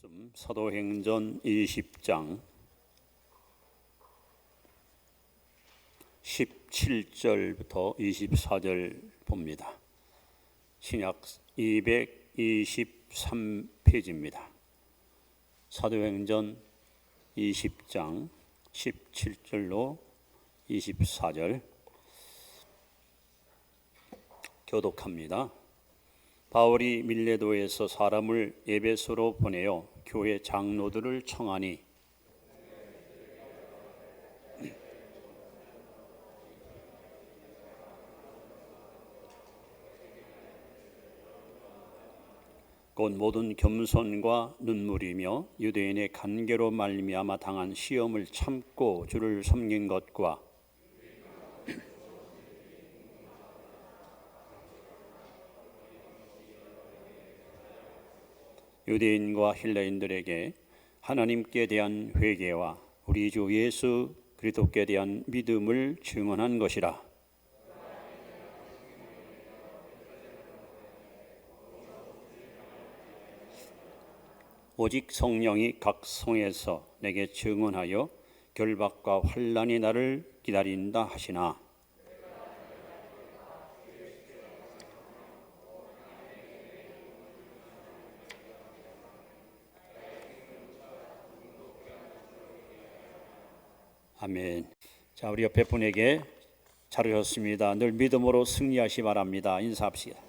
말씀 사도행전 20장 17절부터 24절 봅니다. 신약 223페이지입니다. 사도행전 20장 17절로 24절 교독합니다. 바울이 밀레도에서 사람을 에베소로 보내어 교회 장로들을 청하니 곧 모든 겸손과 눈물이며 유대인의 간계로 말미암아 당한 시험을 참고 주를 섬긴 것과 유대인과 헬라인들에게 하나님께 대한 회개와 우리 주 예수 그리스도께 대한 믿음을 증언한 것이라. 오직 성령이 각 성에서 내게 증언하여 결박과 환난이 나를 기다린다 하시나 아멘. 자, 우리 옆에 분에게 잘 오셨습니다. 늘 믿음으로 승리하시 바랍니다. 인사합시다.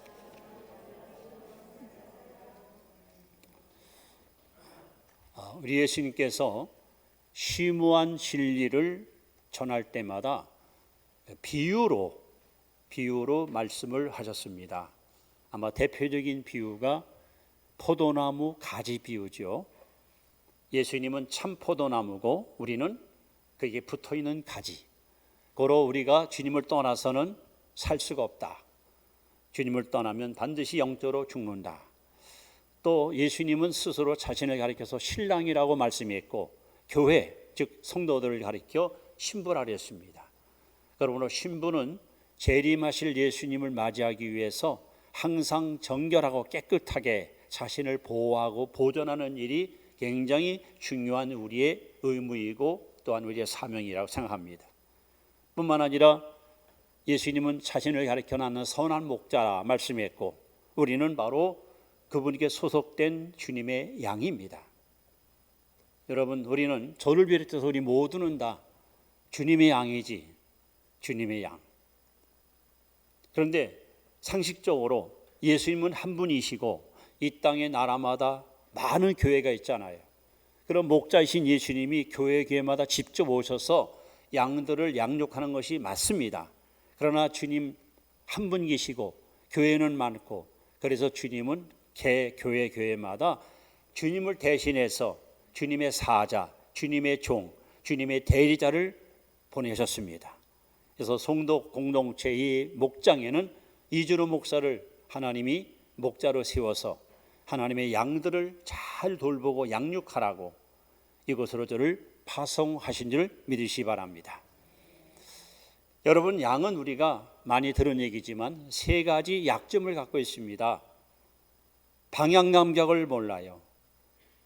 우리 예수님께서 심오한 진리를 전할 때마다 비유로 말씀을 하셨습니다. 아마 대표적인 비유가 포도나무 가지 비유죠. 예수님은 참 포도나무고 우리는 거기에 붙어있는 가지. 고로 우리가 주님을 떠나서는 살 수가 없다. 주님을 떠나면 반드시 영적으로 죽는다. 또 예수님은 스스로 자신을 가리켜서 신랑이라고 말씀했고 교회, 즉 성도들을 가리켜 신부라 했습니다. 그러므로 신부는 재림하실 예수님을 맞이하기 위해서 항상 정결하고 깨끗하게 자신을 보호하고 보존하는 일이 굉장히 중요한 우리의 의무이고 또한 우리의 사명이라고 생각합니다. 뿐만 아니라 예수님은 자신을 가리켜 낳는 선한 목자라 말씀했고 우리는 바로 그분에게 소속된 주님의 양입니다. 여러분, 우리는 저를 비롯해서 우리 모두는 다 주님의 양이지, 주님의 양. 그런데 상식적으로 예수님은 한 분이시고 이 땅의 나라마다 많은 교회가 있잖아요. 그럼 목자이신 예수님이 교회마다 직접 오셔서 양들을 양육하는 것이 맞습니다. 그러나 주님 한 분 계시고 교회는 많고 그래서 주님은 교회마다 주님을 대신해서 주님의 사자, 주님의 종, 주님의 대리자를 보내셨습니다. 그래서 성도 공동체의 목장에는 이준호 목사를 하나님이 목자로 세워서 하나님의 양들을 잘 돌보고 양육하라고 이곳으로 저를 파송하신 줄 믿으시기 바랍니다. 여러분, 양은 우리가 많이 들은 얘기지만 세 가지 약점을 갖고 있습니다. 방향 감각을 몰라요.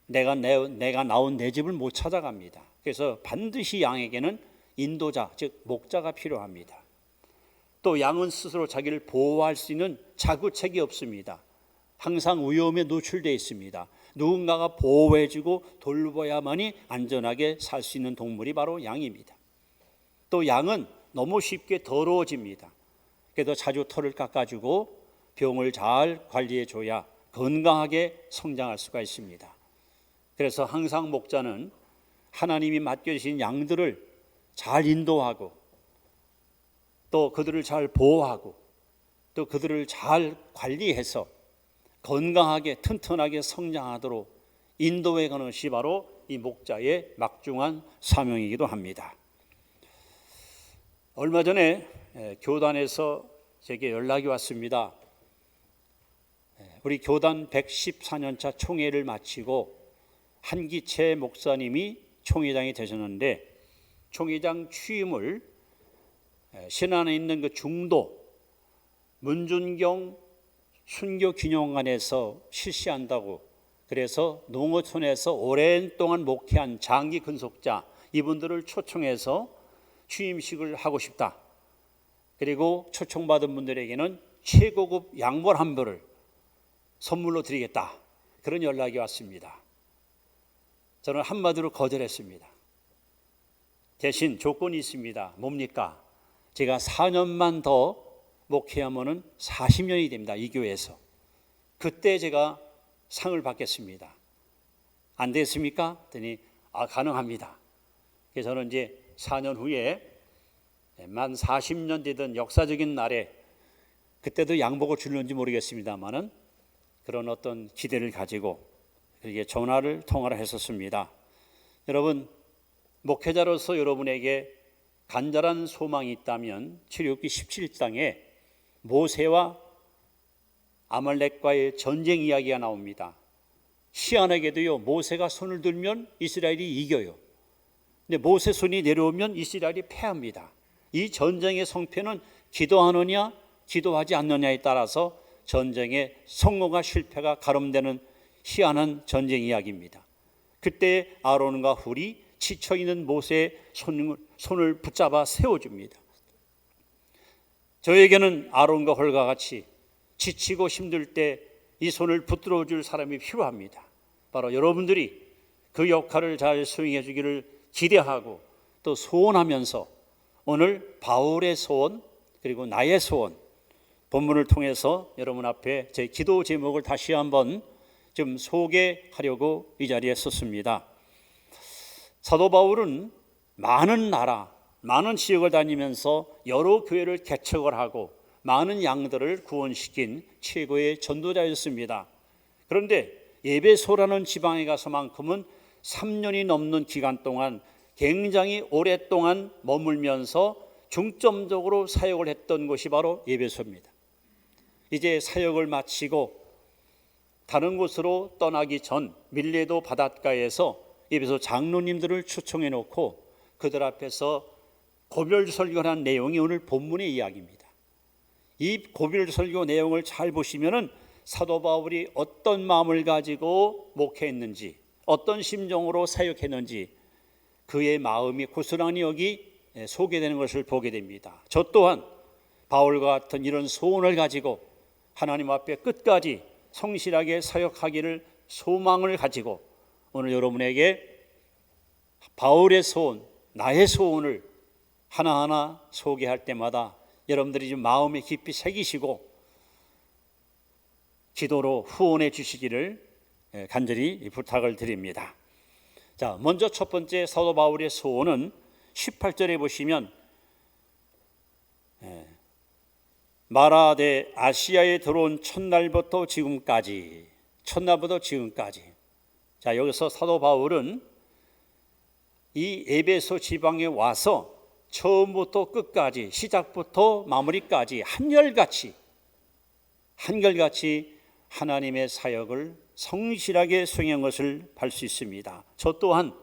내가 나온 내 집을 못 찾아갑니다. 그래서 반드시 양에게는 인도자, 즉 목자가 필요합니다. 또 양은 스스로 자기를 보호할 수 있는 자구책이 없습니다. 항상 위험에 노출되어 있습니다. 누군가가 보호해주고 돌봐야만이 안전하게 살 수 있는 동물이 바로 양입니다. 또 양은 너무 쉽게 더러워집니다. 그래도 자주 털을 깎아주고 병을 잘 관리해줘야 건강하게 성장할 수가 있습니다. 그래서 항상 목자는 하나님이 맡겨주신 양들을 잘 인도하고 또 그들을 잘 보호하고 또 그들을 잘 관리해서 건강하게 튼튼하게 성장하도록 인도해 가는 것이 바로 이 목자의 막중한 사명이기도 합니다. 얼마 전에 교단에서 제게 연락이 왔습니다. 우리 교단 114년차 총회를 마치고 한기채 목사님이 총회장이 되셨는데 총회장 취임을 신안에 있는 그 중도 문준경 순교기념관에서 실시한다고 그래서 농어촌에서 오랜 동안 목회한 장기 근속자 이분들을 초청해서 취임식을 하고 싶다. 그리고 초청받은 분들에게는 최고급 양말 한 벌을 선물로 드리겠다. 그런 연락이 왔습니다. 저는 한마디로 거절했습니다. 대신 조건이 있습니다. 뭡니까? 제가 4년만 더 목회하면은 40년이 됩니다. 이 교회에서. 그때 제가 상을 받겠습니다. 안 됐습니까? 했더니 가능합니다. 그래서 저는 이제 4년 후에 만 40년 되던 역사적인 날에 그때도 양복을 줄는지 모르겠습니다만은 그런 어떤 기대를 가지고 그렇게 통화를 했었습니다. 여러분, 목회자로서 여러분에게 간절한 소망이 있다면 출애굽기 17장에 모세와 아말렉과의 전쟁 이야기가 나옵니다. 희한하게도요, 모세가 손을 들면 이스라엘이 이겨요. 근데 모세 손이 내려오면 이스라엘이 패합니다. 이 전쟁의 성패는 기도하느냐 기도하지 않느냐에 따라서 전쟁의 성공과 실패가 가름되는 희한한 전쟁 이야기입니다. 그때 아론과 훌이 지쳐있는 모세의 손을 붙잡아 세워줍니다. 저에게는 아론과 홀과 같이 지치고 힘들 때 이 손을 붙들어 줄 사람이 필요합니다. 바로 여러분들이 그 역할을 잘 수행해 주기를 기대하고 또 소원하면서 오늘 바울의 소원 그리고 나의 소원 본문을 통해서 여러분 앞에 제 기도 제목을 다시 한번 좀 소개하려고 이 자리에 섰습니다. 사도 바울은 많은 나라, 많은 지역을 다니면서 여러 교회를 개척을 하고 많은 양들을 구원시킨 최고의 전도자였습니다. 그런데 에베소라는 지방에 가서만큼은 3년이 넘는 기간 동안 굉장히 오랫동안 머물면서 중점적으로 사역을 했던 곳이 바로 에베소입니다. 이제 사역을 마치고 다른 곳으로 떠나기 전 밀레도 바닷가에서 에베소 장로님들을 초청해 놓고 그들 앞에서 고별 설교를 한 내용이 오늘 본문의 이야기입니다. 이 고별 설교 내용을 잘 보시면은 사도 바울이 어떤 마음을 가지고 목회했는지, 어떤 심정으로 사역했는지 그의 마음이 고스란히 여기 소개되는 것을 보게 됩니다. 저 또한 바울과 같은 이런 소원을 가지고 하나님 앞에 끝까지 성실하게 사역하기를 소망을 가지고 오늘 여러분에게 바울의 소원, 나의 소원을 하나하나 소개할 때마다 여러분들이 좀 마음에 깊이 새기시고 기도로 후원해 주시기를 간절히 부탁을 드립니다. 자, 먼저 첫 번째 사도 바울의 소원은 18절에 보시면 마라데 아시아에 들어온 첫날부터 지금까지 자, 여기서 사도 바울은 이 에베소 지방에 와서 처음부터 끝까지 시작부터 마무리까지 한결같이 하나님의 사역을 성실하게 수행한 것을 볼 수 있습니다. 저 또한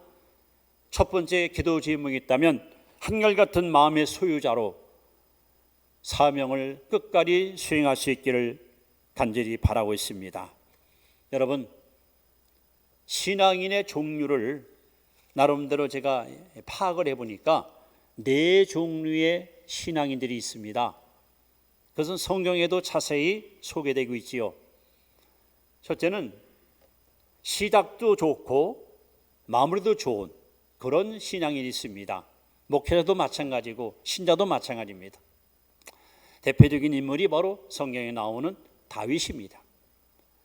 첫 번째 기도 제목이 있다면 한결같은 마음의 소유자로 사명을 끝까지 수행할 수 있기를 간절히 바라고 있습니다. 여러분, 신앙인의 종류를 나름대로 제가 파악을 해보니까 4종류의 신앙인들이 있습니다. 그것은 성경에도 자세히 소개되고 있지요. 첫째는 시작도 좋고 마무리도 좋은 그런 신앙인이 있습니다. 목회자도 마찬가지고 신자도 마찬가지입니다. 대표적인 인물이 바로 성경에 나오는 다윗입니다.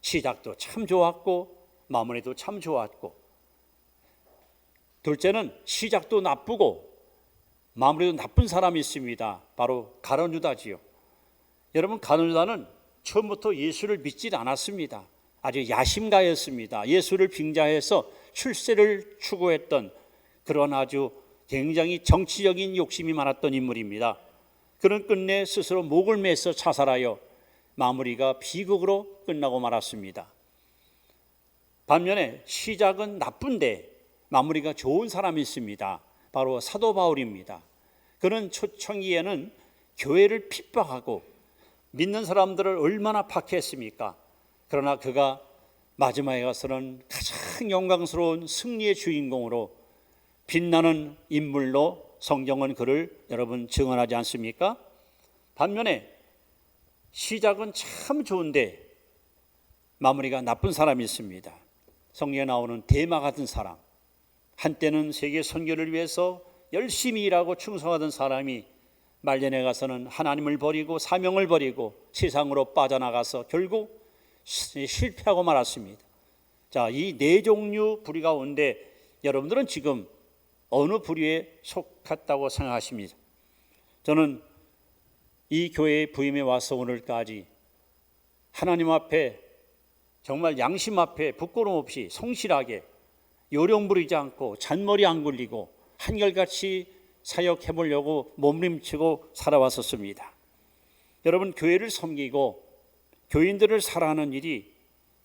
시작도 참 좋았고 마무리도 참 좋았고, 둘째는 시작도 나쁘고 마무리도 나쁜 사람이 있습니다. 바로 가룟 유다지요. 여러분, 가룟 유다는 처음부터 예수를 믿지 않았습니다. 아주 야심가였습니다. 예수를 빙자해서 출세를 추구했던 그런 아주 굉장히 정치적인 욕심이 많았던 인물입니다. 그는 끝내 스스로 목을 매서 자살하여 마무리가 비극으로 끝나고 말았습니다. 반면에 시작은 나쁜데 마무리가 좋은 사람이 있습니다. 바로 사도 바울입니다. 그는 초창기에는 교회를 핍박하고 믿는 사람들을 얼마나 박해했습니까? 그러나 그가 마지막에 가서는 가장 영광스러운 승리의 주인공으로 빛나는 인물로 성경은 그를 여러분 증언하지 않습니까? 반면에 시작은 참 좋은데 마무리가 나쁜 사람이 있습니다. 성경에 나오는 데마 같은 사람, 한때는 세계 선교를 위해서 열심히 일하고 충성하던 사람이 말년에 가서는 하나님을 버리고 사명을 버리고 세상으로 빠져나가서 결국 실패하고 말았습니다. 자, 이 네 종류 부류 가운데 여러분들은 지금 어느 부류에 속했다고 생각하십니까? 저는 이 교회에 부임해 와서 오늘까지 하나님 앞에 정말 양심 앞에 부끄러움 없이 성실하게 요령 부리지 않고 잔머리 안 굴리고 한결같이 사역해 보려고 몸부림치고 살아왔었습니다. 여러분, 교회를 섬기고 교인들을 사랑하는 일이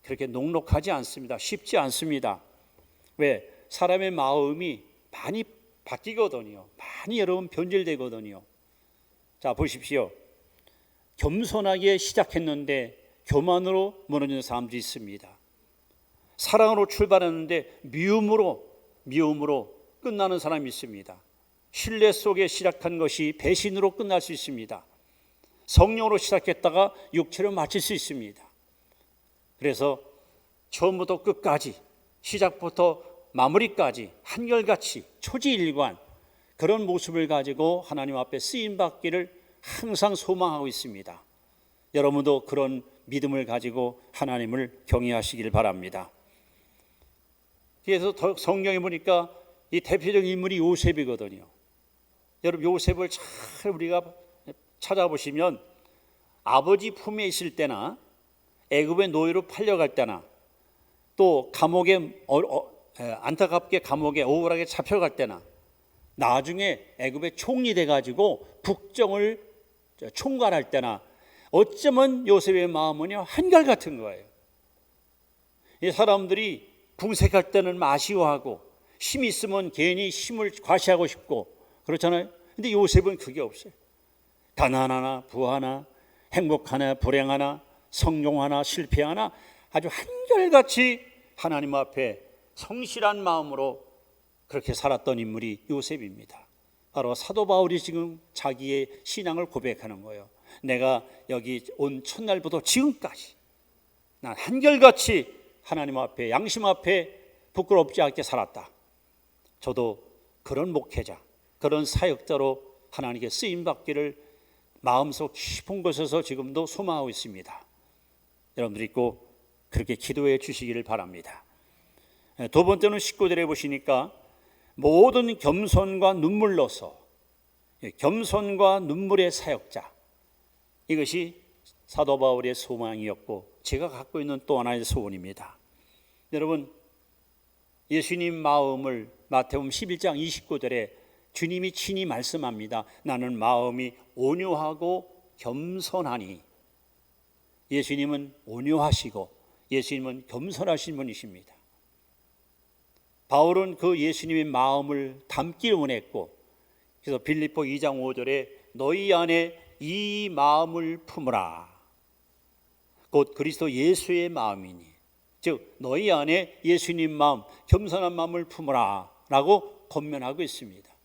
그렇게 녹록하지 않습니다. 쉽지 않습니다. 왜? 사람의 마음이 많이 바뀌거든요. 많이 여러분 변질되거든요. 자, 보십시오. 겸손하게 시작했는데 교만으로 무너지는 사람들이 있습니다. 사랑으로 출발했는데 미움으로 끝나는 사람이 있습니다. 신뢰 속에 시작한 것이 배신으로 끝날 수 있습니다. 성령으로 시작했다가 육체로 마칠 수 있습니다. 그래서 처음부터 끝까지, 시작부터 마무리까지 한결같이 초지일관 그런 모습을 가지고 하나님 앞에 쓰임받기를 항상 소망하고 있습니다. 여러분도 그런 믿음을 가지고 하나님을 경외하시길 바랍니다. 그래서 성경에 보니까 이 대표적인 인물이 요셉이거든요. 여러분, 요셉을 잘 우리가 찾아보시면 아버지 품에 있을 때나 애굽의 노예로 팔려갈 때나 또 감옥에 안타깝게 감옥에 억울하게 잡혀갈 때나 나중에 애굽의 총리 돼가지고 북정을 총괄할 때나 어쩌면 요셉의 마음은요 한결같은 거예요. 이 사람들이 궁색할 때는 아쉬워하고 힘이 있으면 괜히 힘을 과시하고 싶고 그렇잖아요. 근데 요셉은 그게 없어요. 가난하나 부하나 행복하나 불행하나 성공하나 실패하나 아주 한결같이 하나님 앞에 성실한 마음으로 그렇게 살았던 인물이 요셉입니다. 바로 사도 바울이 지금 자기의 신앙을 고백하는 거예요. 내가 여기 온 첫날부터 지금까지 난 한결같이 하나님 앞에 양심 앞에 부끄럽지 않게 살았다. 저도 그런 목회자, 그런 사역자로 하나님께 쓰임받기를 마음속 깊은 곳에서 지금도 소망하고 있습니다. 여러분들이 꼭 그렇게 기도해 주시기를 바랍니다. 두 번째는 19절에 보시니까 모든 겸손과 눈물로서, 겸손과 눈물의 사역자, 이것이 사도 바울의 소망이었고 제가 갖고 있는 또 하나의 소원입니다. 여러분, 예수님 마음을 마태복음 11장 29절에 주님이 친히 말씀합니다. 나는 마음이 온유하고 겸손하니. 예수님은 온유하시고 예수님은 겸손하신 분이십니다. 바울은 그 예수님의 마음을 담기를 원했고, 그래서 빌립보 2장 5절에 너희 안에 이 마음을 품으라. 곧 그리스도 예수의 마음이니, 즉 너희 안에 예수님 마음, 겸손한 마음을 품으라 라고 권면하고 있습니다.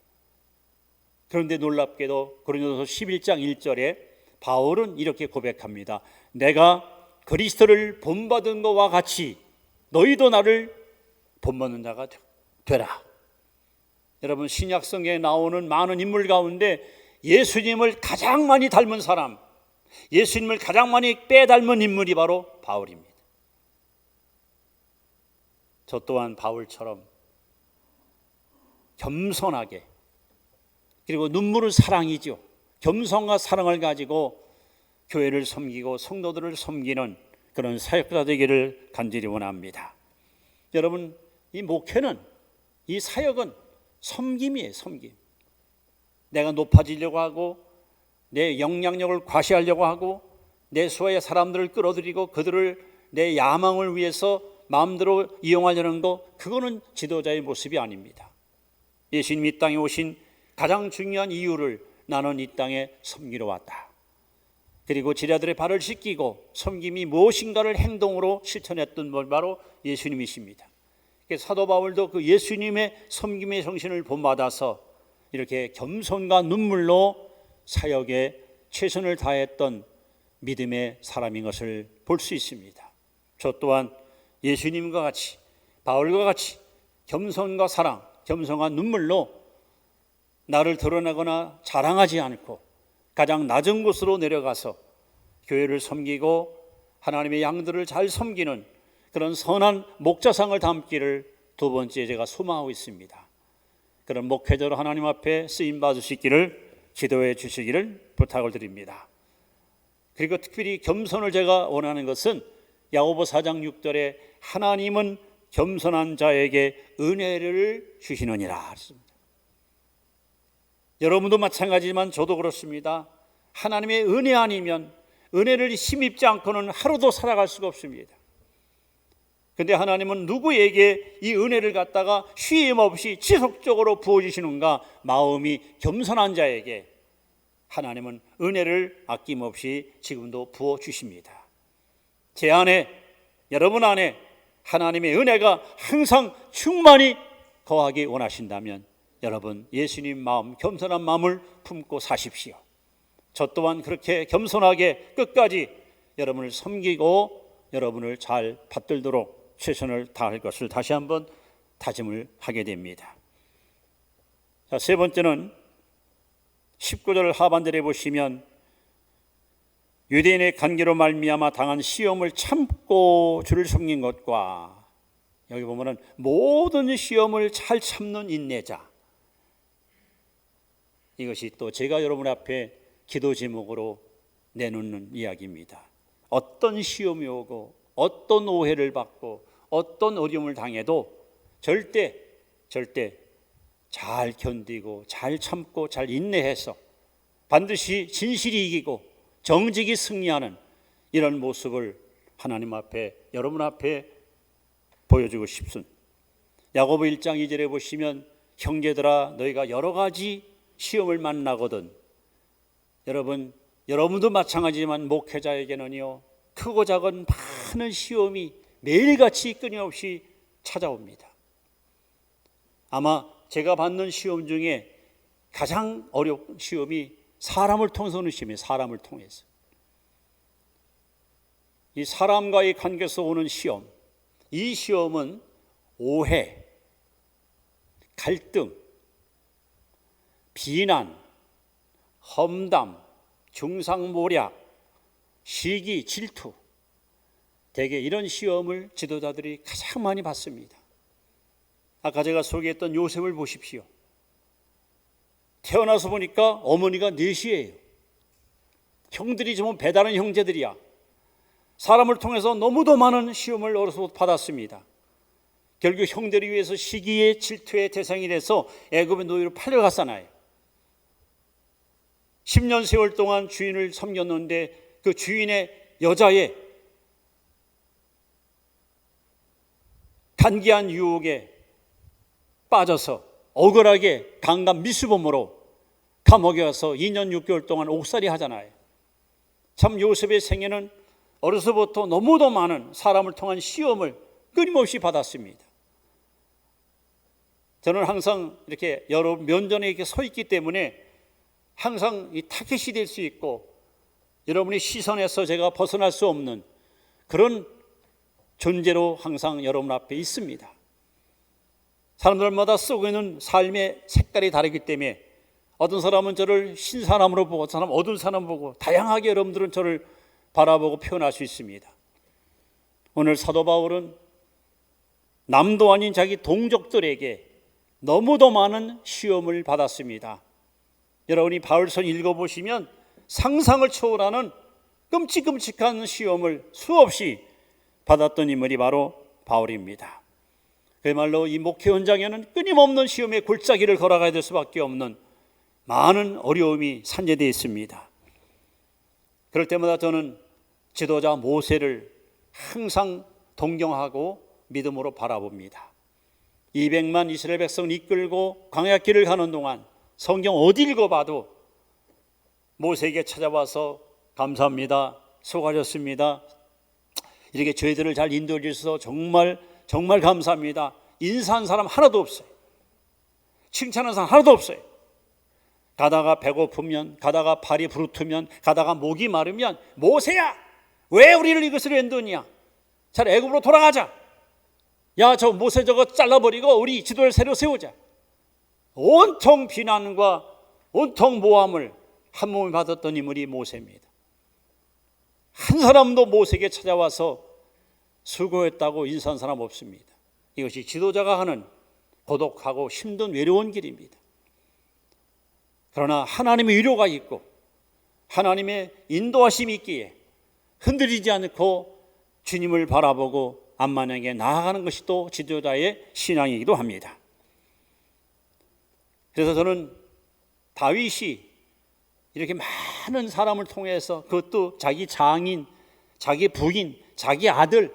그런데 놀랍게도 고린도서 11장 1절에 바울은 이렇게 고백합니다. 내가 그리스도를 본받은 것과 같이 너희도 나를 본받는 자가 되라. 여러분, 신약 성경에 나오는 많은 인물 가운데 예수님을 가장 많이 닮은 사람, 예수님을 가장 많이 빼닮은 인물이 바로 바울입니다. 저 또한 바울처럼 겸손하게, 그리고 눈물은 사랑이죠. 겸손과 사랑을 가지고 교회를 섬기고 성도들을 섬기는 그런 사역자 되기를 간절히 원합니다. 여러분, 이 목회는, 이 사역은 섬김이에요. 섬김. 내가 높아지려고 하고 내 영향력을 과시하려고 하고 내 수하의 사람들을 끌어들이고 그들을 내 야망을 위해서 마음대로 이용하려는 거, 그거는 지도자의 모습이 아닙니다. 예수님이 이 땅에 오신 가장 중요한 이유를 나는 이 땅에 섬기러 왔다. 그리고 제자들의 발을 씻기고 섬김이 무엇인가를 행동으로 실천했던 분 바로 예수님이십니다. 사도 바울도 그 예수님의 섬김의 정신을 본받아서 이렇게 겸손과 눈물로 사역에 최선을 다했던 믿음의 사람인 것을 볼 수 있습니다. 저 또한 예수님과 같이, 바울과 같이 겸손과 사랑, 겸손과 눈물로 나를 드러내거나 자랑하지 않고 가장 낮은 곳으로 내려가서 교회를 섬기고 하나님의 양들을 잘 섬기는 그런 선한 목자상을 담기를 두 번째 제가 소망하고 있습니다. 그런 목회자로 하나님 앞에 쓰임 받을 수 있기를 기도해 주시기를 부탁을 드립니다. 그리고 특별히 겸손을 제가 원하는 것은 야고보 4장 6절에 하나님은 겸손한 자에게 은혜를 주시느니라. 여러분도 마찬가지지만 저도 그렇습니다. 하나님의 은혜 아니면 은혜를 힘입지 않고는 하루도 살아갈 수가 없습니다. 그런데 하나님은 누구에게 이 은혜를 갖다가 쉼 없이 지속적으로 부어주시는가? 마음이 겸손한 자에게 하나님은 은혜를 아낌없이 지금도 부어주십니다. 제 안에, 여러분 안에 하나님의 은혜가 항상 충만히 거하기 원하신다면 여러분 예수님 마음, 겸손한 마음을 품고 사십시오. 저 또한 그렇게 겸손하게 끝까지 여러분을 섬기고 여러분을 잘 받들도록 최선을 다할 것을 다시 한번 다짐을 하게 됩니다. 자, 세 번째는 19절 하반절에 보시면 유대인의 관계로 말미암아 당한 시험을 참고 주를 섬긴 것과, 여기 보면은 모든 시험을 잘 참는 인내자, 이것이 또 제가 여러분 앞에 기도 제목으로 내놓는 이야기입니다. 어떤 시험이 오고 어떤 오해를 받고 어떤 어려움을 당해도 절대 잘 견디고 잘 참고 잘 인내해서 반드시 진실이 이기고 정직이 승리하는 이런 모습을 하나님 앞에, 여러분 앞에 보여주고 싶습니다. 야고보 1장 2절에 보시면 형제들아 너희가 여러 가지 시험을 만나거든, 여러분도 마찬가지지만 목회자에게는요 크고 작은 많은 시험이 매일같이 끊임없이 찾아옵니다. 아마 제가 받는 시험 중에 가장 어려운 시험이 사람을 통해서 오는 시험이에요. 사람을 통해서. 이 사람과의 관계에서 오는 시험, 이 시험은 오해, 갈등, 비난, 험담, 중상모략, 시기, 질투, 대개 이런 시험을 지도자들이 가장 많이 받습니다. 아까 제가 소개했던 요셉을 보십시오. 태어나서 보니까 어머니가 넷이에요. 형들이 좀 배다른 형제들이야. 사람을 통해서 너무도 많은 시험을 어려서부터 받았습니다. 결국 형들을 위해서 시기의 질투의 대상이 돼서 애굽의 노예로 팔려갔잖아요. 10년 세월 동안 주인을 섬겼는데 그 주인의 여자의 간기한 유혹에 빠져서 억울하게 강간 미수범으로 감옥에 가서 2년 6개월 동안 옥살이 하잖아요. 참 요셉의 생애는 어려서부터 너무도 많은 사람을 통한 시험을 끊임없이 받았습니다. 저는 항상 이렇게 여러 면전에 이렇게 서 있기 때문에 항상 이 타겟이 될 수 있고 여러분의 시선에서 제가 벗어날 수 없는 그런 존재로 항상 여러분 앞에 있습니다. 사람들마다 쓰고 있는 삶의 색깔이 다르기 때문에 어떤 사람은 저를 신사람으로 보고 어떤 사람은 어두운 사람 보고 다양하게 여러분들은 저를 바라보고 표현할 수 있습니다. 오늘 사도 바울은 남도 아닌 자기 동족들에게 너무도 많은 시험을 받았습니다. 여러분이 바울서 읽어보시면 상상을 초월하는 끔찍끔찍한 시험을 수없이 받았던 인물이 바로 바울입니다. 그야말로 이 목회 현장에는 끊임없는 시험의 골짜기를 걸어가야 될 수밖에 없는 많은 어려움이 산재되어 있습니다. 그럴 때마다 저는 지도자 모세를 항상 동경하고 믿음으로 바라봅니다. 200만 이스라엘 백성을 이끌고 광야길을 가는 동안 성경 어디 읽어봐도 모세에게 찾아와서 감사합니다. 수고하셨습니다. 이렇게 저희들을 잘 인도해 주셔서 정말 감사합니다. 인사한 사람 하나도 없어요. 칭찬하는 사람 하나도 없어요. 가다가 배고프면, 가다가 발이 부르트면, 가다가 목이 마르면 모세야 왜 우리를 이것을 왼도냐, 잘 애굽으로 돌아가자, 야 저 모세 저거 잘라버리고 우리 지도를 새로 세우자, 온통 비난과 온통 모함을 한 몸에 받았던 인물이 모세입니다. 한 사람도 모세에게 찾아와서 수고했다고 인사한 사람 없습니다. 이것이 지도자가 하는 고독하고 힘든 외로운 길입니다. 그러나 하나님의 위로가 있고 하나님의 인도하심이 있기에 흔들리지 않고 주님을 바라보고 암만하게 나아가는 것이 또 지도자의 신앙이기도 합니다. 그래서 저는 다윗이 이렇게 많은 사람을 통해서, 그것도 자기 장인, 자기 부인, 자기 아들,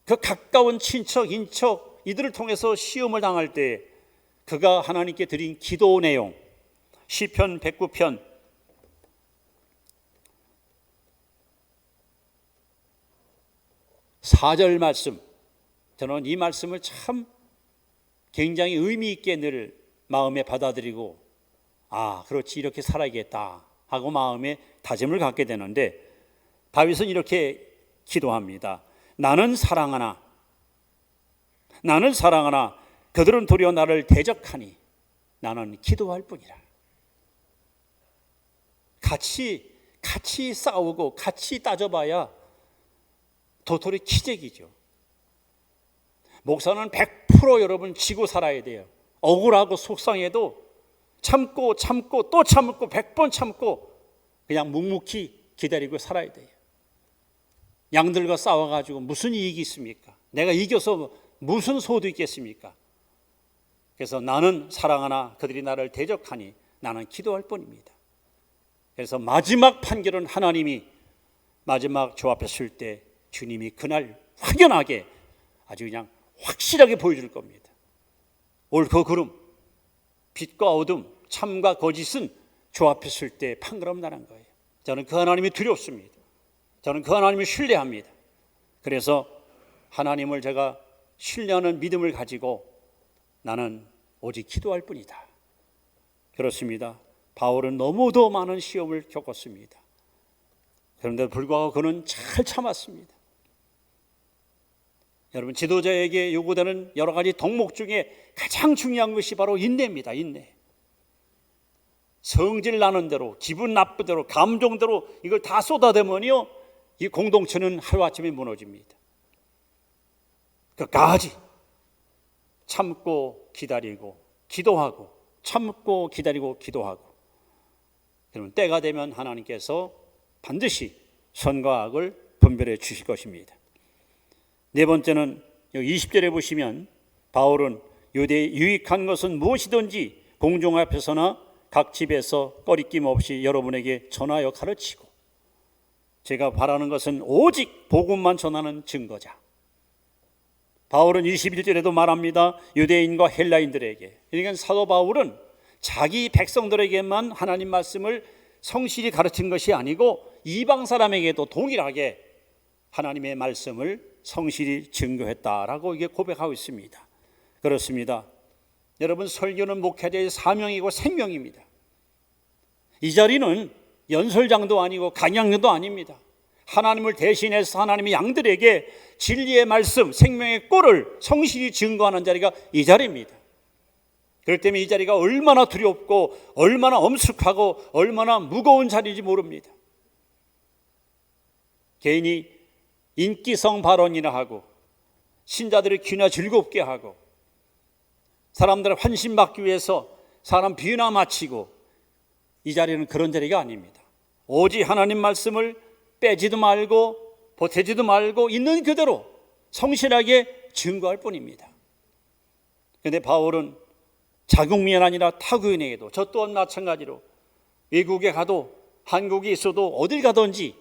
그 가까운 친척, 인척 이들을 통해서 시험을 당할 때 그가 하나님께 드린 기도 내용, 시편 109편 4절 말씀, 저는 이 말씀을 참 굉장히 의미 있게 늘 마음에 받아들이고, 아 그렇지 이렇게 살아야겠다 하고 마음에 다짐을 갖게 되는데, 다윗은 이렇게 기도합니다. 나는 사랑하나 그들은 도리어 나를 대적하니 나는 기도할 뿐이라. 같이 싸우고 같이 따져봐야 도토리 키재기죠. 목사는 100% 여러분 지고 살아야 돼요. 억울하고 속상해도 참고 또 참고 100번 참고 그냥 묵묵히 기다리고 살아야 돼요. 양들과 싸워가지고 무슨 이익이 있습니까? 내가 이겨서 무슨 소득이 있겠습니까? 그래서 나는 사랑하나 그들이 나를 대적하니 나는 기도할 뿐입니다. 그래서 마지막 판결은 하나님이 마지막 주 앞에 설 때 주님이 그날 확연하게 아주 그냥 확실하게 보여줄 겁니다. 옳고 그름, 빛과 어둠, 참과 거짓은 주 앞에 설 때 판가름 나는 거예요. 저는 그 하나님이 두렵습니다. 저는 그 하나님을 신뢰합니다. 그래서 하나님을 제가 신뢰하는 믿음을 가지고 나는 오직 기도할 뿐이다. 그렇습니다. 바울은 너무도 많은 시험을 겪었습니다. 그런데 불구하고 그는 잘 참았습니다. 여러분, 지도자에게 요구되는 여러 가지 덕목 중에 가장 중요한 것이 바로 인내입니다. 인내. 성질 나는 대로, 기분 나쁜 대로, 감정대로 이걸 다 쏟아대면요, 이 공동체는 하루아침에 무너집니다. 끝까지 참고 기다리고 기도하고, 참고 기다리고 기도하고, 그러면 때가 되면 하나님께서 반드시 선과 악을 분별해 주실 것입니다. 네 번째는 20절에 보시면 바울은 유대에 유익한 것은 무엇이든지 공중 앞에서나 각 집에서 꺼리낌 없이 여러분에게 전하여 가르치고, 제가 바라는 것은 오직 복음만 전하는 증거자. 바울은 21절에도 말합니다. 유대인과 헬라인들에게, 그러니까 사도 바울은 자기 백성들에게만 하나님 말씀을 성실히 가르친 것이 아니고 이방 사람에게도 동일하게 하나님의 말씀을 성실히 증거했다라고 이게 고백하고 있습니다. 그렇습니다. 여러분, 설교는 목회자의 사명이고 생명입니다. 이 자리는 연설장도 아니고 강양도 아닙니다. 하나님을 대신해서 하나님의 양들에게 진리의 말씀, 생명의 꼴을 성실히 증거하는 자리가 이 자리입니다. 그렇기 때문에 이 자리가 얼마나 두렵고 얼마나 엄숙하고 얼마나 무거운 자리인지 모릅니다. 괜히 인기성 발언이나 하고 신자들의 귀나 즐겁게 하고 사람들을 환심받기 위해서 사람 비유나 마치고, 이 자리는 그런 자리가 아닙니다. 오직 하나님 말씀을 빼지도 말고 보태지도 말고 있는 그대로 성실하게 증거할 뿐입니다. 그런데 바울은 자국민 아니라 타국인에게도, 저 또한 마찬가지로 외국에 가도 한국에 있어도 어딜 가든지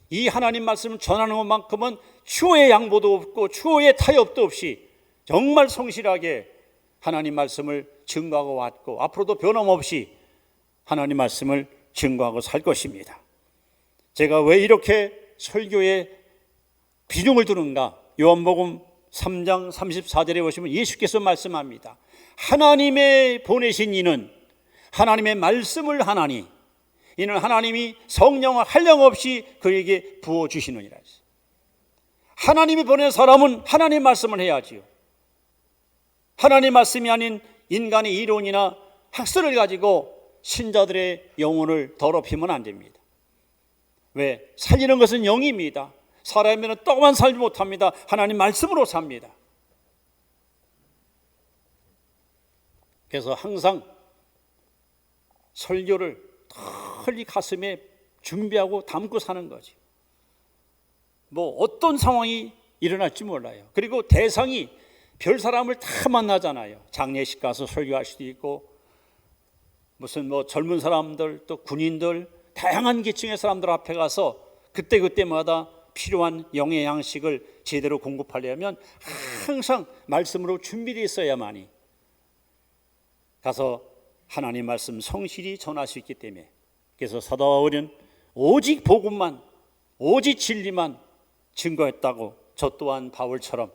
이 하나님 말씀을 전하는 것만큼은 추호의 양보도 없고 추호의 타협도 없이 정말 성실하게 하나님 말씀을 증거하고 왔고 앞으로도 변함없이 하나님 말씀을 증거하고 살 것입니다. 제가 왜 이렇게 설교에 비중을 두는가? 요한복음 3장 34절에 보시면 예수께서 말씀합니다. 하나님의 보내신 이는 하나님의 말씀을 하나니 이는 하나님이 성령을 한량없이 그에게 부어주시느니라. 하나님이 보낸 사람은 하나님 말씀을 해야지요. 하나님 말씀이 아닌 인간의 이론이나 학설을 가지고 신자들의 영혼을 더럽히면 안 됩니다. 왜? 살리는 것은 영입니다. 사람이면 떡만 살지 못합니다. 하나님 말씀으로 삽니다. 그래서 항상 설교를 털리 가슴에 준비하고 담고 사는 거지. 뭐 어떤 상황이 일어날지 몰라요. 그리고 대상이 별 사람을 다 만나잖아요. 장례식 가서 설교할 수도 있고, 무슨 뭐 젊은 사람들, 또 군인들, 다양한 계층의 사람들 앞에 가서 그때마다 필요한 영의 양식을 제대로 공급하려면 항상 말씀으로 준비되어 있어야만이 가서 하나님 말씀 성실히 전할 수 있기 때문에, 그래서 사도 바울은 오직 복음만, 오직 진리만 증거했다고, 저 또한 바울처럼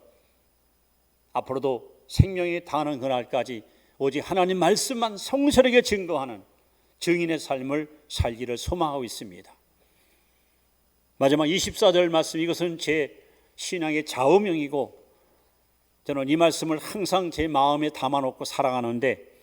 앞으로도 생명이 다하는 그날까지 오직 하나님 말씀만 성실하게 증거하는 증인의 삶을 살기를 소망하고 있습니다. 마지막 24절 말씀, 이것은 제 신앙의 좌우명이고 저는 이 말씀을 항상 제 마음에 담아놓고 살아가는데,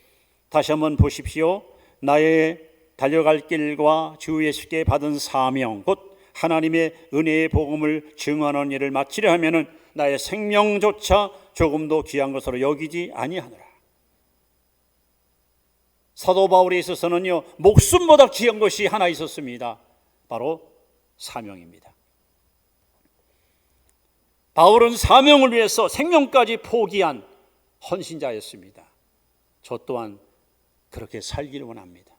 다시 한번 보십시오. 나의 달려갈 길과 주 예수께 받은 사명, 곧 하나님의 은혜의 복음을 증언하는 일을 마치려 하면은 나의 생명조차 조금도 귀한 것으로 여기지 아니하노라. 사도 바울에 있어서는요, 목숨보다 귀한 것이 하나 있었습니다. 바로 사명입니다. 바울은 사명을 위해서 생명까지 포기한 헌신자였습니다. 저 또한 그렇게 살기를 원합니다.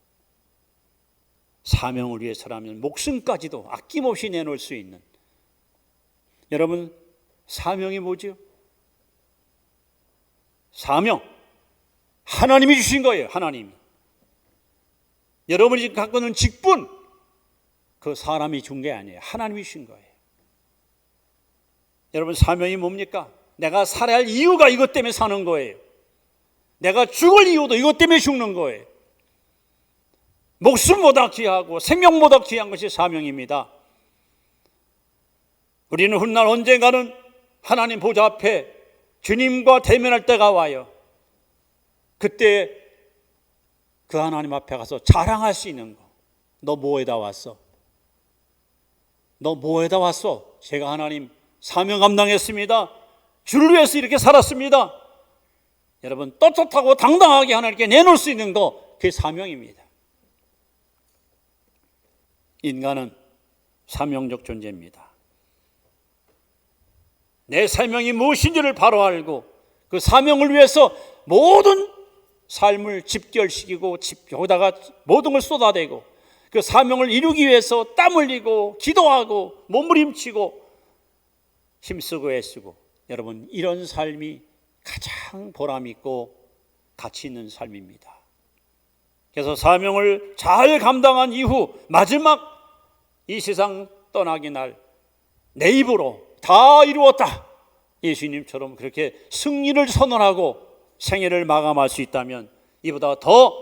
사명을 위해서라면 목숨까지도 아낌없이 내놓을 수 있는, 여러분 사명이 뭐죠? 사명, 하나님이 주신 거예요. 하나님이. 여러분이 갖고 있는 직분, 그 사람이 준 게 아니에요. 하나님이 주신 거예요. 여러분 사명이 뭡니까? 내가 살아야 할 이유가 이것 때문에 사는 거예요. 내가 죽을 이유도 이것 때문에 죽는 거예요. 목숨보다 귀하고 생명보다 귀한 것이 사명입니다. 우리는 훗날 언젠가는 하나님 보좌 앞에 주님과 대면할 때가 와요. 그때 그 하나님 앞에 가서 자랑할 수 있는 거. 너 뭐에다 왔어? 너 뭐에다 왔어? 제가 하나님 사명 감당했습니다. 주를 위해서 이렇게 살았습니다. 여러분 떳떳하고 당당하게 하나님께 내놓을 수 있는 거, 그게 사명입니다. 인간은 사명적 존재입니다. 내 사명이 무엇인지를 바로 알고 그 사명을 위해서 모든 삶을 집결시키고 거기다가 모든 걸 쏟아대고 그 사명을 이루기 위해서 땀 흘리고 기도하고 몸부림치고 힘쓰고 애쓰고, 여러분 이런 삶이 가장 보람 있고 가치 있는 삶입니다. 그래서 사명을 잘 감당한 이후 마지막 이 세상 떠나기 날 내 입으로 다 이루었다, 예수님처럼 그렇게 승리를 선언하고 생애를 마감할 수 있다면 이보다 더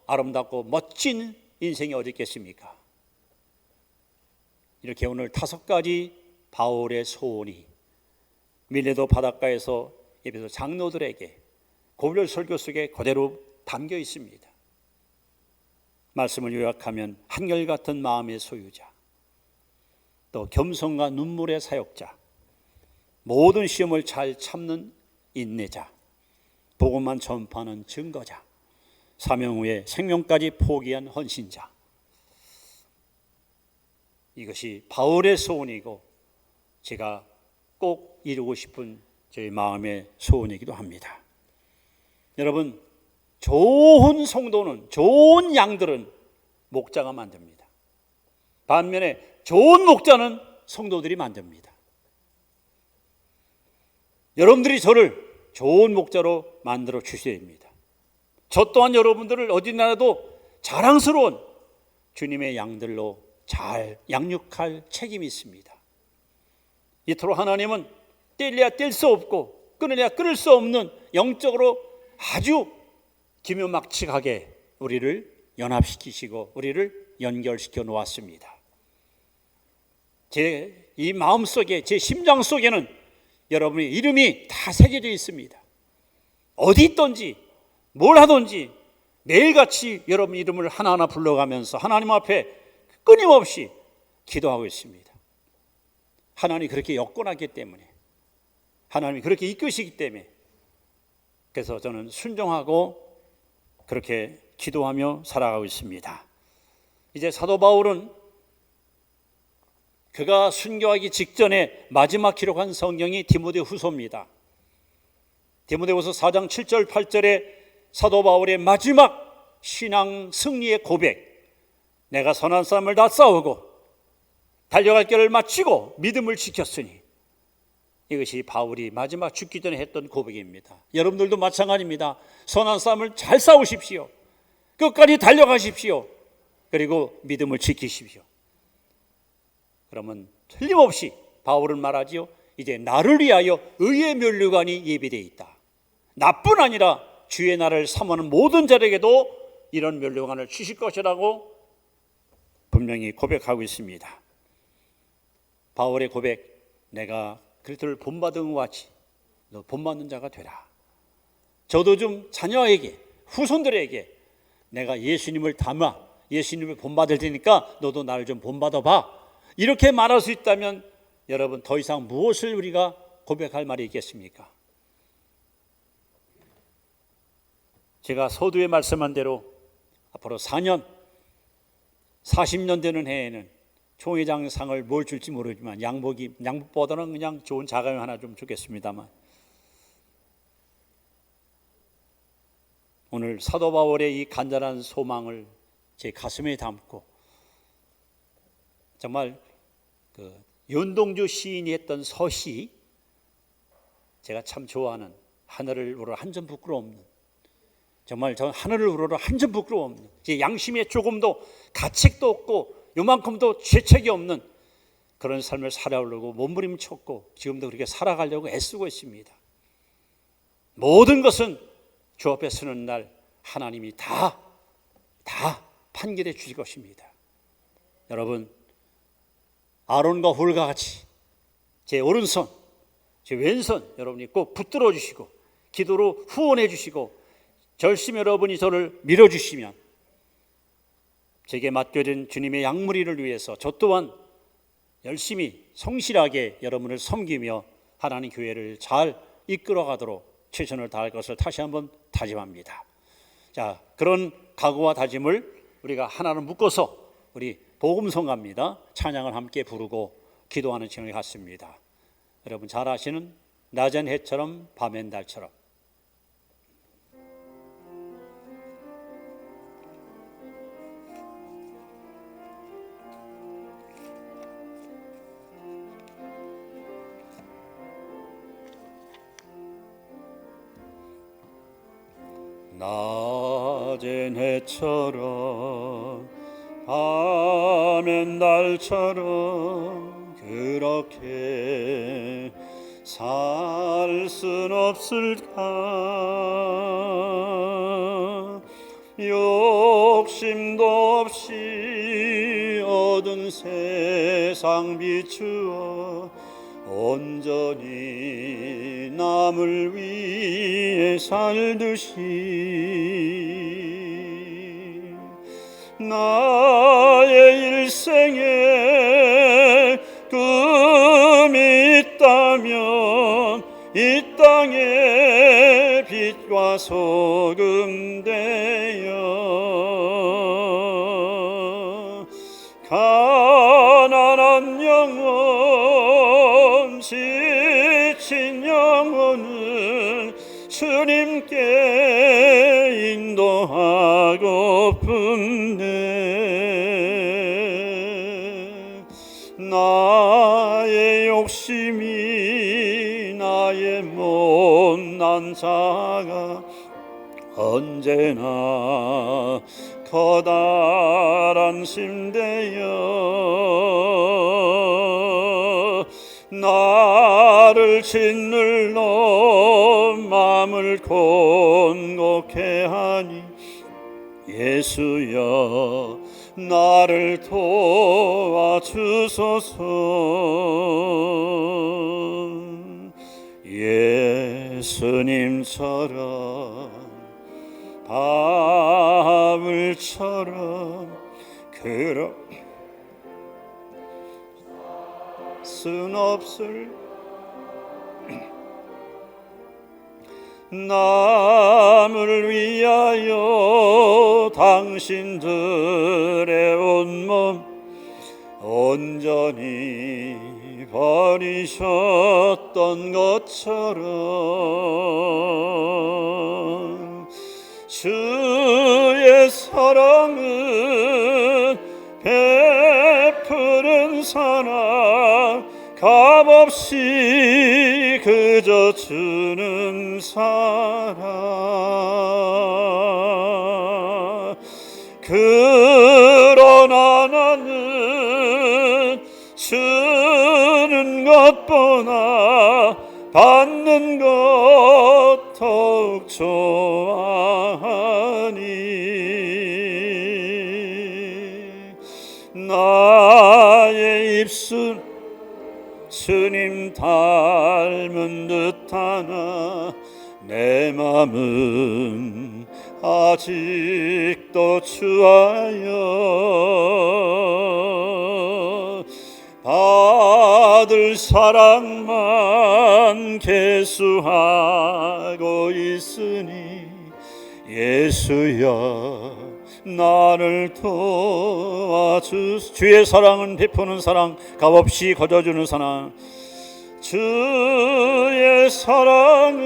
아름답고 멋진 인생이 어디 있겠습니까? 이렇게 오늘 5가지 바울의 소원이 밀레도 바닷가에서 에베소 장로들에게 고별 설교 속에 그대로 담겨 있습니다. 말씀을 요약하면 한결같은 마음의 소유자, 또 겸손과 눈물의 사역자, 모든 시험을 잘 참는 인내자, 복음만 전파하는 증거자, 사명 후에 생명까지 포기한 헌신자. 이것이 바울의 소원이고 제가 꼭 이루고 싶은 제 마음의 소원이기도 합니다. 여러분, 좋은 성도는, 좋은 양들은 목자가 만듭니다. 반면에 좋은 목자는 성도들이 만듭니다. 여러분들이 저를 좋은 목자로 만들어 주셔야 됩니다. 저 또한 여러분들을 어디나라도 자랑스러운 주님의 양들로 잘 양육할 책임이 있습니다. 이토록 하나님은 떼려야 뗄 수 없고 끊으려야 끊을 수 없는 영적으로 아주 기묘막측하게 우리를 연합시키시고 우리를 연결시켜 놓았습니다. 제 이 마음속에, 제 심장 속에는 여러분의 이름이 다 새겨져 있습니다. 어디 있든지 뭘 하든지 매일같이 여러분 이름을 하나하나 불러가면서 하나님 앞에 끊임없이 기도하고 있습니다. 하나님이 그렇게 역권하기 때문에, 하나님이 그렇게 이끄시기 때문에, 그래서 저는 순종하고 그렇게 기도하며 살아가고 있습니다. 이제 사도 바울은 그가 순교하기 직전에 마지막 기록한 성경이 디모데후서입니다. 디모데후서 4장 7절 8절에 사도 바울의 마지막 신앙 승리의 고백, 내가 선한 싸움을 다 싸우고 달려갈 길을 마치고 믿음을 지켰으니, 이것이 바울이 마지막 죽기 전에 했던 고백입니다. 여러분들도 마찬가지입니다. 선한 싸움을 잘 싸우십시오. 끝까지 달려가십시오. 그리고 믿음을 지키십시오. 그러면 틀림없이 바울은 말하지요. 이제 나를 위하여 의의 면류관이 예비되어 있다. 나뿐 아니라 주의 나라를 사모하는 모든 자에게도 이런 면류관을 주실 것이라고 분명히 고백하고 있습니다. 바울의 고백, 내가 그리스도를 본받은 것 같이 너 본받는 자가 되라. 저도 좀 자녀에게, 후손들에게 내가 예수님을 닮아 예수님을 본받을 테니까 너도 나를 좀 본받아봐, 이렇게 말할 수 있다면 여러분 더 이상 무엇을 우리가 고백할 말이 있겠습니까? 제가 서두에 말씀한 대로 앞으로 4년, 40년 되는 해에는 총회장상을 뭘 줄지 모르지만 양복보다는 그냥 좋은 자가용 하나 좀 주겠습니다만, 오늘 사도 바울의 이 간절한 소망을 제 가슴에 담고, 정말 그 윤동주 시인이 했던 서시, 제가 참 좋아하는, 하늘을 우러러 한 점 부끄러움 없는, 정말 저 하늘을 우러러 한 점 부끄러움 없는, 제 양심에 조금도 가책도 없고 요만큼도 죄책이 없는 그런 삶을 살아오려고 몸부림쳤고 지금도 그렇게 살아가려고 애쓰고 있습니다. 모든 것은 주 앞에 서는 날 하나님이 다 판결해 주실 것입니다. 여러분, 아론과 홀과 같이 제 오른손, 제 왼손 여러분이 꼭 붙들어 주시고 기도로 후원해 주시고 절심 여러분이 저를 밀어주시면 제게 맡겨진 주님의 양무리를 위해서 저 또한 열심히 성실하게 여러분을 섬기며 하나님 교회를 잘 이끌어가도록 최선을 다할 것을 다시 한번 다짐합니다. 자, 그런 각오와 다짐을 우리가 하나로 묶어서 우리 복음성가입니다. 찬양을 함께 부르고 기도하는 시간이 같습니다. 여러분 잘 아시는 낮은 해처럼 밤엔 달처럼, 낮은 해처럼 밤엔 달처럼 그렇게 살 순 없을까? 욕심도 없이 얻은 세상 비추어 온전히 남을 위해 살듯이 나의 일생에 꿈이 있다면 이 땅에 빛과 소금 되어 가난한 영혼, 지친 영혼을 주님께 인도하고픈네. 나의 욕심이 나의 못난 자가 언제나 커다란 심대여 나를 짓눌러 마음을 곤곡해 하니 예수여 나를 도와주소서. 예수님처럼 바울처럼 그럴 순 없을 남을 위하여 당신들의 온몸 온전히 버리셨던 것처럼 주의 사랑은 베푸는 사랑 값없이 그저 주는 사랑. 그러나 나는 주는 것보다 받는 것 더욱 좋아하니 나의 입술 주님 닮은 듯하나 내 맘은 아직도 추하여 받을 사랑만 계수하고 있으니 예수여 나를 도와주소. 주의 사랑은 베푸는 사랑 값없이 거저주는 사랑. 주의 사랑은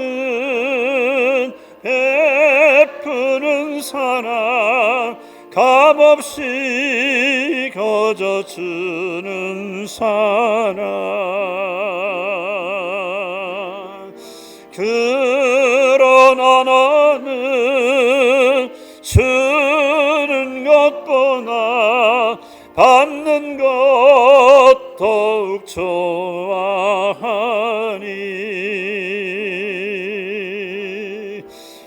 베푸는 사랑 값없이 거저주는 사랑. 그러나 나는 주는 것보다 받는 것 더욱 좋아하니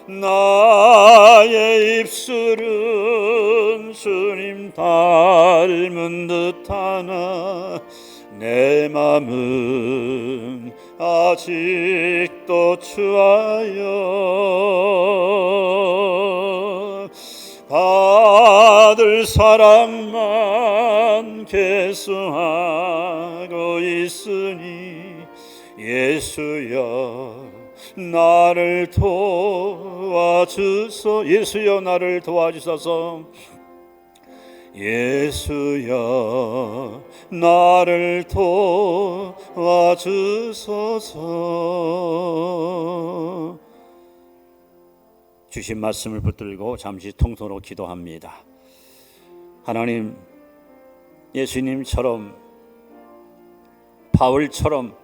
나의 입술은 주님 닮은 듯하나 내 맘은 아직도 추하여 받을 사랑만 계수하고 있으니 예수여 나를 도와주소. 예수여 나를 도와주소서. 예수여 나를 도와주소서. 주신 말씀을 붙들고 잠시 통성으로 기도합니다. 하나님, 예수님처럼 바울처럼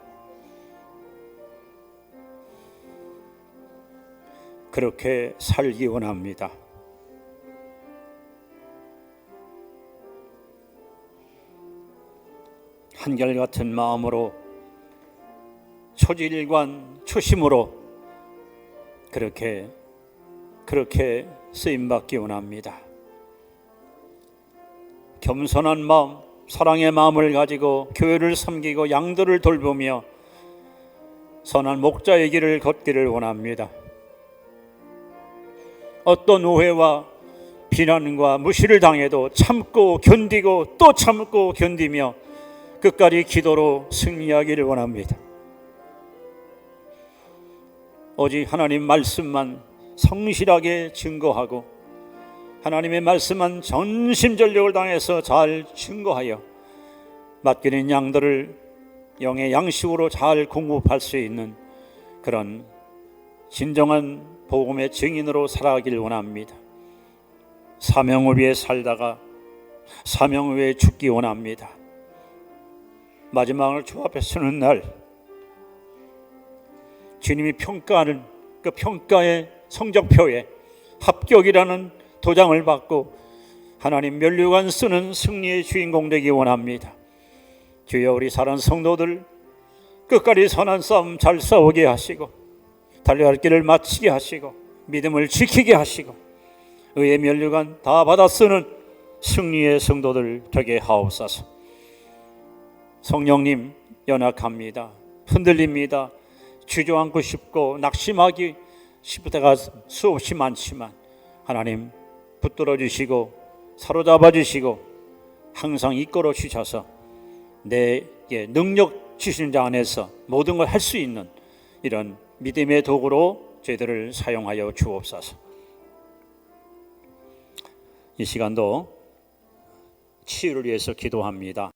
그렇게 살기 원합니다. 한결같은 마음으로 초지일관 초심으로 그렇게 쓰임받기 원합니다. 겸손한 마음, 사랑의 마음을 가지고 교회를 섬기고 양들을 돌보며 선한 목자의 길을 걷기를 원합니다. 어떤 오해와 비난과 무시를 당해도 참고 견디고 또 참고 견디며 끝까지 기도로 승리하기를 원합니다. 오직 하나님 말씀만 성실하게 증거하고 하나님의 말씀만 전심전력을 다해서 잘 증거하여 맡기는 양들을 영의 양식으로 잘 공급할 수 있는 그런 진정한 복음의 증인으로 살아가기를 원합니다. 사명을 위해 살다가 사명을 위해 죽기 원합니다. 마지막을 주 앞에 서는 날 주님이 평가하는 그 평가의 성적표에 합격이라는 도장을 받고 하나님 면류관 쓰는 승리의 주인공 되기 원합니다. 주여, 우리 사랑하는 성도들 끝까지 선한 싸움 잘 싸우게 하시고 달려야 할 길을 마치게 하시고 믿음을 지키게 하시고 의의 면류관 다 받아 쓰는 승리의 성도들 되게 하옵소서. 성령님, 연약합니다. 흔들립니다. 주저앉고 싶고 낙심하기 싶을 때가 수없이 많지만 하나님 붙들어 주시고 사로잡아 주시고 항상 이끌어 주셔서 내게 능력 주시는 자 안에서 모든 걸 할 수 있는 이런 믿음의 도구로 저희들을 사용하여 주옵소서. 이 시간도 치유를 위해서 기도합니다.